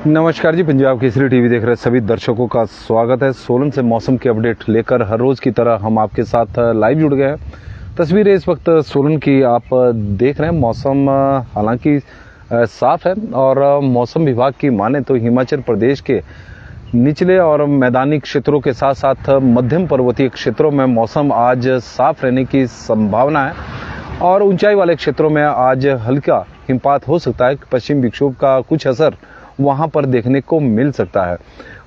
नमस्कार जी, पंजाब केसरी टीवी देख रहे सभी दर्शकों का स्वागत है। सोलन से मौसम की अपडेट लेकर हर रोज की तरह हम आपके साथ लाइव जुड़ गए हैं। तस्वीरें इस वक्त सोलन की आप देख रहे हैं। मौसम हालांकि साफ है और मौसम विभाग की माने तो हिमाचल प्रदेश के निचले और मैदानी क्षेत्रों के साथ साथ मध्यम पर्वतीय क्षेत्रों में मौसम आज साफ रहने की संभावना है और ऊंचाई वाले क्षेत्रों में आज हल्का हिमपात हो सकता है। पश्चिम विक्षोभ का कुछ असर वहां पर देखने को मिल सकता है।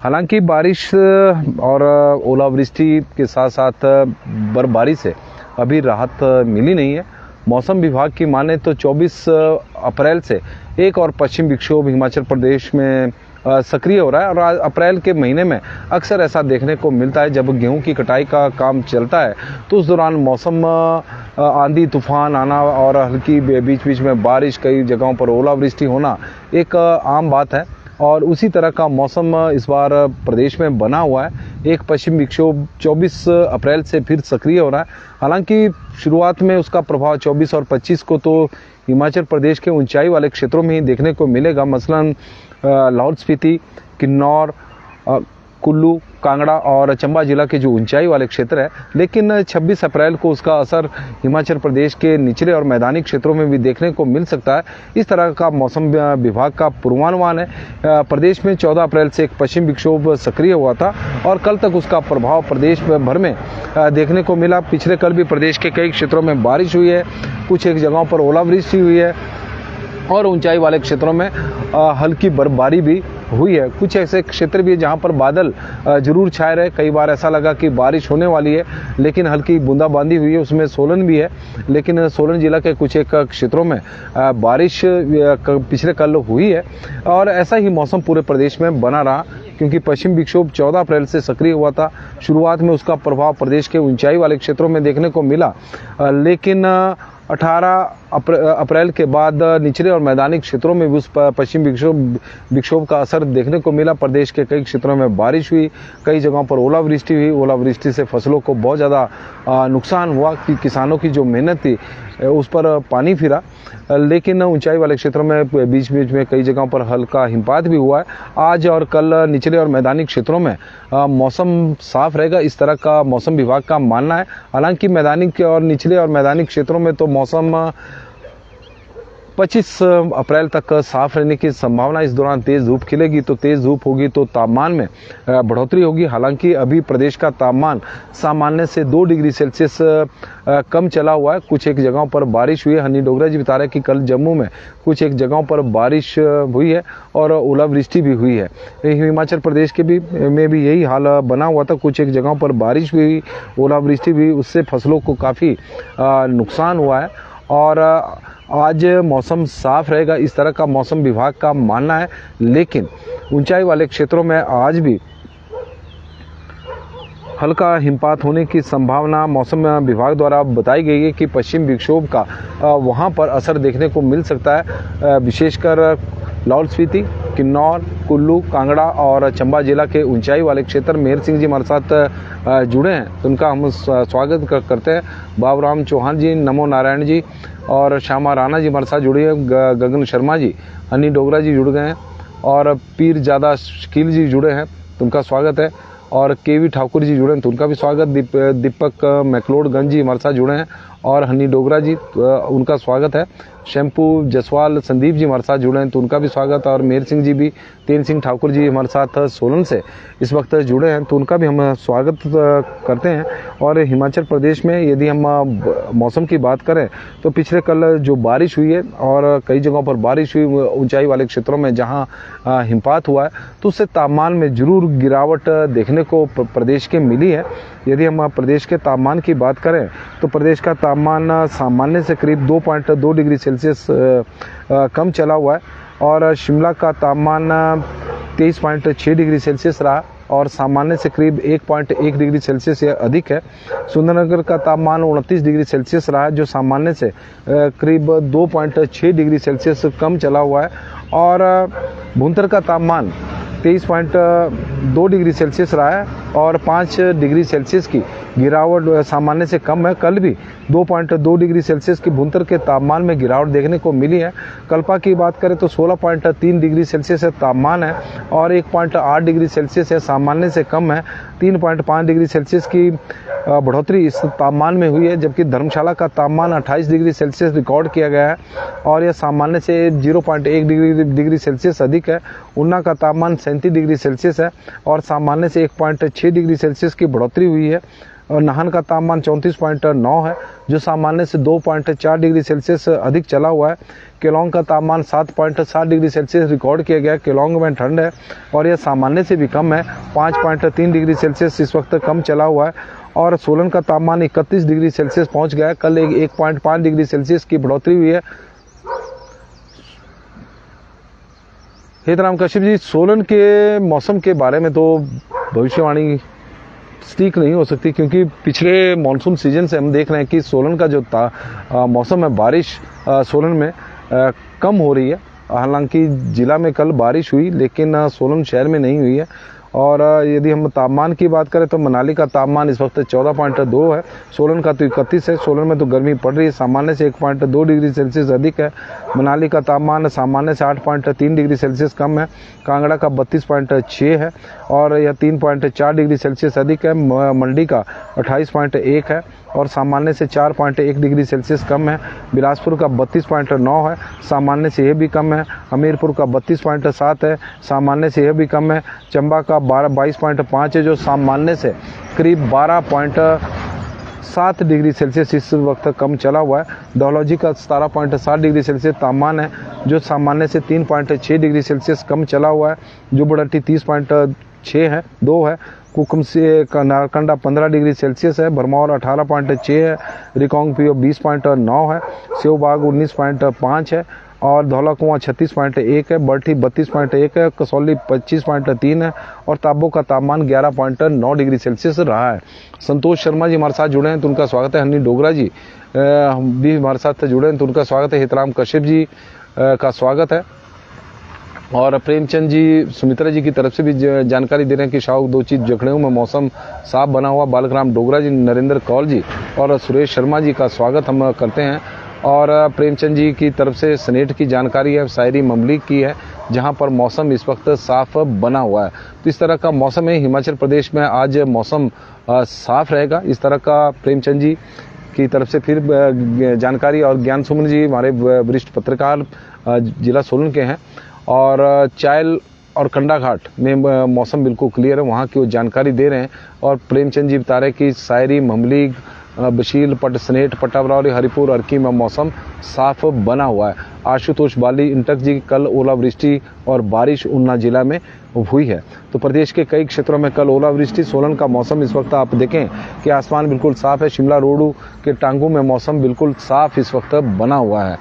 हालांकि बारिश और ओलावृष्टि के साथ साथ बर्फबारी से अभी राहत मिली नहीं है। मौसम विभाग की माने तो 24 अप्रैल से एक और पश्चिम विक्षोभ हिमाचल प्रदेश में सक्रिय हो रहा है और अप्रैल के महीने में अक्सर ऐसा देखने को मिलता है जब गेहूं की कटाई का काम चलता है तो उस दौरान मौसम आंधी तूफान आना और हल्की बीच बीच में बारिश, कई जगहों पर ओलावृष्टि होना एक आम बात है और उसी तरह का मौसम इस बार प्रदेश में बना हुआ है। एक पश्चिम विक्षोभ 24 अप्रैल से फिर सक्रिय हो रहा है। हालांकि शुरुआत में उसका प्रभाव 24 और 25 को तो हिमाचल प्रदेश के ऊंचाई वाले क्षेत्रों में ही देखने को मिलेगा। मसलन लाहौल स्पीति, किन्नौर, कुल्लू, कांगड़ा और चंबा जिला के जो ऊंचाई वाले क्षेत्र है, लेकिन 26 अप्रैल को उसका असर हिमाचल प्रदेश के निचले और मैदानी क्षेत्रों में भी देखने को मिल सकता है। इस तरह का मौसम विभाग का पूर्वानुमान है। प्रदेश में 14 अप्रैल से एक पश्चिम विक्षोभ सक्रिय हुआ था और कल तक उसका प्रभाव प्रदेश भर में देखने को मिला। पिछले कल भी प्रदेश के कई क्षेत्रों में बारिश हुई है, कुछ एक जगहों पर ओलावृष्टि हुई है और ऊंचाई वाले क्षेत्रों में हल्की बर्फबारी भी हुई है। कुछ ऐसे क्षेत्र भी है जहां पर बादल जरूर छाए रहे। कई बार ऐसा लगा कि बारिश होने वाली है लेकिन हल्की बूंदाबांदी हुई है। उसमें सोलन भी है, लेकिन सोलन जिला के कुछ एक क्षेत्रों में बारिश पिछले कल हुई है और ऐसा ही मौसम पूरे प्रदेश में बना रहा क्योंकि पश्चिम विक्षोभ 14 अप्रैल से सक्रिय हुआ था। शुरुआत में उसका प्रभाव प्रदेश के ऊंचाई वाले क्षेत्रों में देखने को मिला, लेकिन 18 अप्रैल के बाद निचले और मैदानी क्षेत्रों में भी उस पश्चिम विक्षोभ का असर देखने को मिला। प्रदेश के कई क्षेत्रों में बारिश हुई, कई जगहों पर ओलावृष्टि हुई। ओलावृष्टि से फसलों को बहुत ज़्यादा नुकसान हुआ कि किसानों की जो मेहनत थी उस पर पानी फिरा, लेकिन ऊंचाई वाले क्षेत्रों में बीच बीच में कई जगहों पर हल्का हिमपात भी हुआ है। आज और कल निचले और मैदानी क्षेत्रों में मौसम साफ रहेगा, इस तरह का मौसम विभाग का मानना है। हालांकि मैदानी और निचले और मैदानी क्षेत्रों में तो मौसम 25 अप्रैल तक साफ रहने की संभावना। इस दौरान तेज धूप खिलेगी तो तेज धूप होगी तो तापमान में बढ़ोतरी होगी। हालांकि अभी प्रदेश का तापमान सामान्य से 2 डिग्री सेल्सियस कम चला हुआ है। कुछ एक जगहों पर बारिश हुई है। हनी डोगरा जी बता रहे हैं कि कल जम्मू में कुछ एक जगहों पर बारिश हुई है और ओलावृष्टि भी हुई है। हिमाचल प्रदेश के में भी यही हाल बना हुआ था। कुछ एक जगहों पर बारिश हुई, ओलावृष्टि भी, उससे फसलों को काफ़ी नुकसान हुआ है और आज मौसम साफ रहेगा, इस तरह का मौसम विभाग का मानना है। लेकिन ऊंचाई वाले क्षेत्रों में आज भी हल्का हिमपात होने की संभावना मौसम विभाग द्वारा बताई गई है कि पश्चिम विक्षोभ का वहां पर असर देखने को मिल सकता है। विशेषकर लाहौल स्पीति, किन्नौर, कुल्लू, कांगड़ा और चंबा जिला के ऊंचाई वाले क्षेत्र। मेहर सिंह जी हमारे साथ जुड़े हैं तो उनका हम स्वागत करते हैं। बाबूराम चौहान जी, नमो नारायण जी और श्यामा राणा जी हमारे साथ जुड़े हैं। गगन शर्मा जी, हनी डोगरा जी जुड़ गए हैं और पीर ज़्यादा शकील जी जुड़े हैं तो उनका स्वागत है और केवी ठाकुर जी जुड़े हैं तो उनका भी स्वागत। दीपक मैकलोडगंज जी हमारे साथ जुड़े हैं और हनी डोगरा जी, उनका स्वागत है। शैम्पू जसवाल संदीप जी हमारे साथ जुड़े हैं तो उनका भी स्वागत है और मेहर सिंह जी भी, तेन सिंह ठाकुर जी हमारे साथ सोलन से इस वक्त जुड़े हैं तो उनका भी हम स्वागत करते हैं। और हिमाचल प्रदेश में यदि हम मौसम की बात करें तो पिछले कल जो बारिश हुई है और कई जगहों पर बारिश हुई ऊंचाई वाले क्षेत्रों में जहां हिमपात हुआ है तो उससे तापमान में जरूर गिरावट देखने को प्रदेश के मिली है। यदि हम प्रदेश के तापमान की बात करें तो प्रदेश का तापमान सामान्य से करीब 2.2 डिग्री सेल्सियस कम चला हुआ है और शिमला का तापमान 23.6 डिग्री सेल्सियस रहा और सामान्य से करीब 1.1 डिग्री सेल्सियस या अधिक है। सुंदरनगर का तापमान 29 डिग्री सेल्सियस रहा है जो सामान्य से करीब 2.6 डिग्री सेल्सियस कम चला हुआ है और भुंतर का तापमान 23.2 डिग्री सेल्सियस रहा है और 5 डिग्री सेल्सियस की गिरावट सामान्य से कम है। कल भी 2.2 डिग्री सेल्सियस की भुंतर के तापमान में गिरावट देखने को मिली है। कल्पा की बात करें तो 16.3 डिग्री सेल्सियस तापमान है और 1.8 डिग्री सेल्सियस है, सामान्य से कम है। 3.5 डिग्री सेल्सियस की बढ़ोतरी इस तापमान में हुई है, जबकि धर्मशाला का तापमान 28 डिग्री सेल्सियस रिकॉर्ड किया गया है और यह सामान्य से 0.1 डिग्री सेल्सियस अधिक है। ऊना का तापमान 37 डिग्री सेल्सियस है और सामान्य से 1.6 डिग्री सेल्सियस की बढ़ोतरी हुई है। और नाहन का तापमान 34.9 है, जो सामान्य से 2.4 डिग्री सेल्सियस अधिक चला हुआ है। केलोंग का तापमान 7.7 डिग्री सेल्सियस रिकॉर्ड किया गया है। केलोंग में ठंड है और यह सामान्य से भी कम है, 5.3 डिग्री सेल्सियस इस वक्त कम चला हुआ है। और सोलन का तापमान 31 डिग्री सेल्सियस पहुंच गया है। कल 1.5 डिग्री सेल्सियस की बढ़ोतरी हुई है। हितराम कश्यप जी, सोलन के मौसम के बारे में तो भविष्यवाणी ठीक नहीं हो सकती, क्योंकि पिछले मॉनसून सीजन से हम देख रहे हैं कि सोलन का जो मौसम है, बारिश सोलन में कम हो रही है। हालांकि जिला में कल बारिश हुई, लेकिन सोलन शहर में नहीं हुई है। और यदि हम तापमान की बात करें तो मनाली का तापमान इस वक्त 14.2 है, सोलन का तो 31 है। सोलन में तो गर्मी पड़ रही है, सामान्य से 1.2 डिग्री सेल्सियस अधिक है। मनाली का तापमान सामान्य से 8.3 डिग्री सेल्सियस कम है। कांगड़ा का 32.6 है और यह 3.4 डिग्री सेल्सियस अधिक है। मंडी का 28.1 है और सामान्य से 4.1 डिग्री सेल्सियस कम है। बिलासपुर का 32.9 है, सामान्य से यह भी कम है। हमीरपुर का 32.7 है, सामान्य से यह भी कम है। चंबा का 22.5 है, जो सामान्य से करीब 12.7 डिग्री सेल्सियस इस वक्त कम चला हुआ है। डलहौजी का 17.7 डिग्री सेल्सियस तापमान है, जो सामान्य से 3.6 डिग्री सेल्सियस कम चला हुआ है। जुब्बड़हट्टी 30.6 है, 2 है। कुकुम से नारकंडा 15 डिग्री सेल्सियस है। भरमौर 18.6 है। रिकांगपिओ 20.9 है। सेवबाग 19.5 है और धौलाकुआं 36.1 है। बरठी 32.1 है। कसौली 25.3 है और ताबो का तापमान 11.9 डिग्री सेल्सियस रहा है। संतोष शर्मा जी हमारे साथ जुड़े हैं तो उनका स्वागत है। हनी डोगरा जी भी हमारे साथ जुड़े हैं तो उनका स्वागत है। हितराम कश्यप जी का स्वागत है। और प्रेमचंद जी सुमित्रा जी की तरफ से भी जानकारी दे रहे हैं कि शाहू दो चीज जखड़ेऊ में मौसम साफ बना हुआ। बालकराम डोगरा जी, नरेंद्र कौल जी और सुरेश शर्मा जी का स्वागत हम करते हैं। और प्रेमचंद जी की तरफ से सनेट की जानकारी है, शायरी ममलिक की है, जहां पर मौसम इस वक्त साफ बना हुआ है। तो इस तरह का मौसम है हिमाचल प्रदेश में, आज मौसम साफ रहेगा, इस तरह का प्रेमचंद जी की तरफ से फिर जानकारी। और ज्ञान सुमन जी हमारे वरिष्ठ पत्रकार जिला सोलन के हैं और चायल और कंडाघाट में मौसम बिल्कुल क्लियर है, वहाँ की वो जानकारी दे रहे हैं। और प्रेमचंद जी बता रहे हैं कि शायरी ममलिक, बशील, पट सनेट, पटावरौरी, हरिपुर, अर्की में मौसम साफ बना हुआ है। आशुतोष बाली इंटक जी, कल ओलावृष्टि और बारिश ऊना जिला में हुई है। तो प्रदेश के कई क्षेत्रों में कल ओलावृष्टि। सोलन का मौसम इस वक्त आप देखें कि आसमान बिल्कुल साफ है। शिमला रोडू के टांगों में मौसम बिल्कुल साफ इस वक्त बना हुआ है।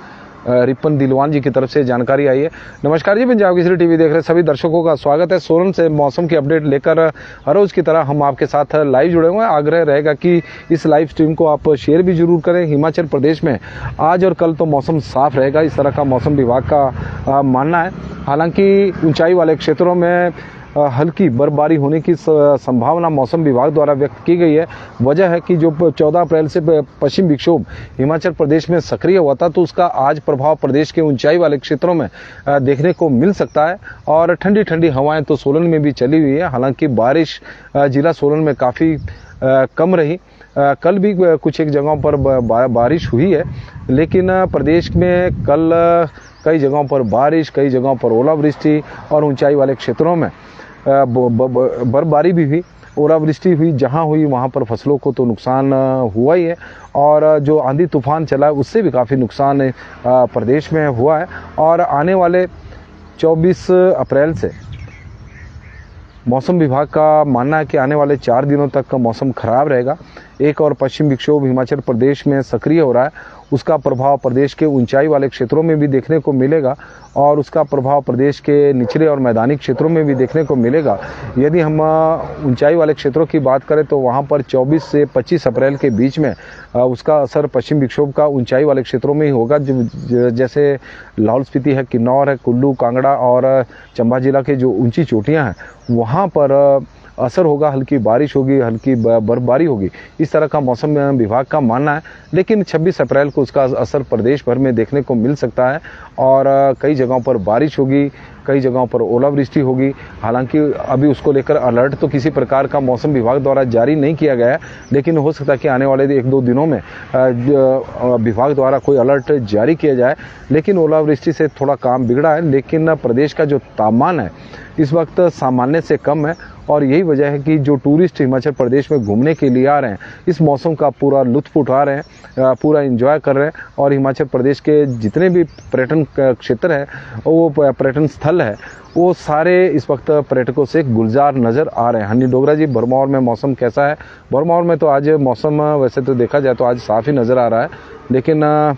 रिपन दिलवान जी की तरफ से जानकारी आई है। नमस्कार जी, पंजाब केसरी टीवी देख रहे सभी दर्शकों का स्वागत है। सोलन से मौसम की अपडेट लेकर हर रोज की तरह हम आपके साथ लाइव जुड़े हुए हैं। आग्रह रहेगा कि इस लाइव स्ट्रीम को आप शेयर भी जरूर करें। हिमाचल प्रदेश में आज और कल तो मौसम साफ रहेगा, इस तरह का मौसम विभाग का मानना है। हालांकि ऊंचाई वाले क्षेत्रों में हल्की बर्फबारी होने की संभावना मौसम विभाग द्वारा व्यक्त की गई है। वजह है कि जो 14 अप्रैल से पश्चिम विक्षोभ हिमाचल प्रदेश में सक्रिय हुआ था, तो उसका आज प्रभाव प्रदेश के ऊंचाई वाले क्षेत्रों में देखने को मिल सकता है। और ठंडी ठंडी हवाएं तो सोलन में भी चली हुई है। हालांकि बारिश जिला सोलन में काफ़ी कम रही। कल भी कुछ एक जगहों पर बारिश हुई है, लेकिन प्रदेश में कल कई जगहों पर बारिश, कई जगहों पर ओलावृष्टि और ऊंचाई वाले क्षेत्रों में बर्फबारी भी हुई, ओलावृष्टि हुई। जहां हुई वहां पर फसलों को तो नुकसान हुआ ही है और जो आंधी तूफान चला है उससे भी काफ़ी नुकसान प्रदेश में हुआ है। और आने वाले 24 अप्रैल से मौसम विभाग का मानना है कि आने वाले 4 दिनों तक का मौसम खराब रहेगा। एक और पश्चिम विक्षोभ हिमाचल प्रदेश में सक्रिय हो रहा है, उसका प्रभाव प्रदेश के ऊंचाई वाले क्षेत्रों में भी देखने को मिलेगा और उसका प्रभाव प्रदेश के निचले और मैदानी क्षेत्रों में भी देखने को मिलेगा। यदि हम ऊंचाई वाले क्षेत्रों की बात करें तो वहां पर 24 से 25 अप्रैल के बीच में उसका असर पश्चिम विक्षोभ का ऊंचाई वाले क्षेत्रों में ही होगा, जैसे लाहौल स्पीति है, किन्नौर है, कुल्लू, कांगड़ा और चंबा जिला के जो ऊंची चोटियां हैं वहां पर असर होगा, हल्की बारिश होगी, हल्की बर्फबारी होगी, इस तरह का मौसम विभाग का मानना है। लेकिन 26 अप्रैल को उसका असर प्रदेश भर में देखने को मिल सकता है और कई जगहों पर बारिश होगी, कई जगहों पर ओलावृष्टि होगी। हालांकि अभी उसको लेकर अलर्ट तो किसी प्रकार का मौसम विभाग द्वारा जारी नहीं किया गया है, लेकिन हो सकता है कि आने वाले 1-2 दिनों में विभाग द्वारा कोई अलर्ट जारी किया जाए। लेकिन ओलावृष्टि से थोड़ा काम बिगड़ा है, लेकिन प्रदेश का जो तापमान है इस वक्त सामान्य से कम है और यही वजह है कि जो टूरिस्ट हिमाचल प्रदेश में घूमने के लिए आ रहे हैं इस मौसम का पूरा लुत्फ उठा रहे हैं, पूरा एंजॉय कर रहे हैं और हिमाचल प्रदेश के जितने भी पर्यटन क्षेत्र है, वो पर्यटन स्थल है, वो सारे इस वक्त पर्यटकों से गुलजार नज़र आ रहे हैं। हनी डोगरा जी, भरमौर में मौसम कैसा है? भरमौर में तो आज मौसम वैसे तो देखा जाए तो आज साफ ही नज़र आ रहा है, लेकिन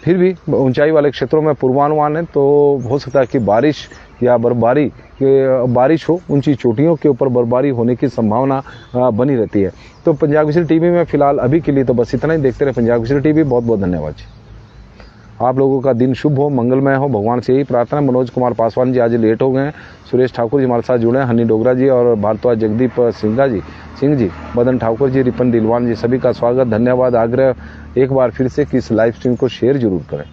फिर भी ऊंचाई वाले क्षेत्रों में पूर्वानुमान है तो हो सकता है कि बारिश या बर्फबारी बारिश हो, ऊंची चोटियों के ऊपर बर्फबारी होने की संभावना बनी रहती है। तो पंजाब केसरी टीवी में फिलहाल अभी के लिए तो बस इतना ही। देखते रहे पंजाब केसरी टीवी। बहुत बहुत धन्यवाद जी। आप लोगों का दिन शुभ हो, मंगलमय हो, भगवान से यही प्रार्थना। मनोज कुमार पासवान जी आज लेट हो गए हैं, सुरेश ठाकुर जी हमारे साथ जुड़े हैं, हनी डोगरा जी और भारद्वाज जगदीप सिंह जी, मदन ठाकुर जी, रिपन दिलवान जी, सभी का स्वागत, धन्यवाद। आग्रह एक बार फिर से कि इस लाइव स्ट्रीम को शेयर जरूर करें।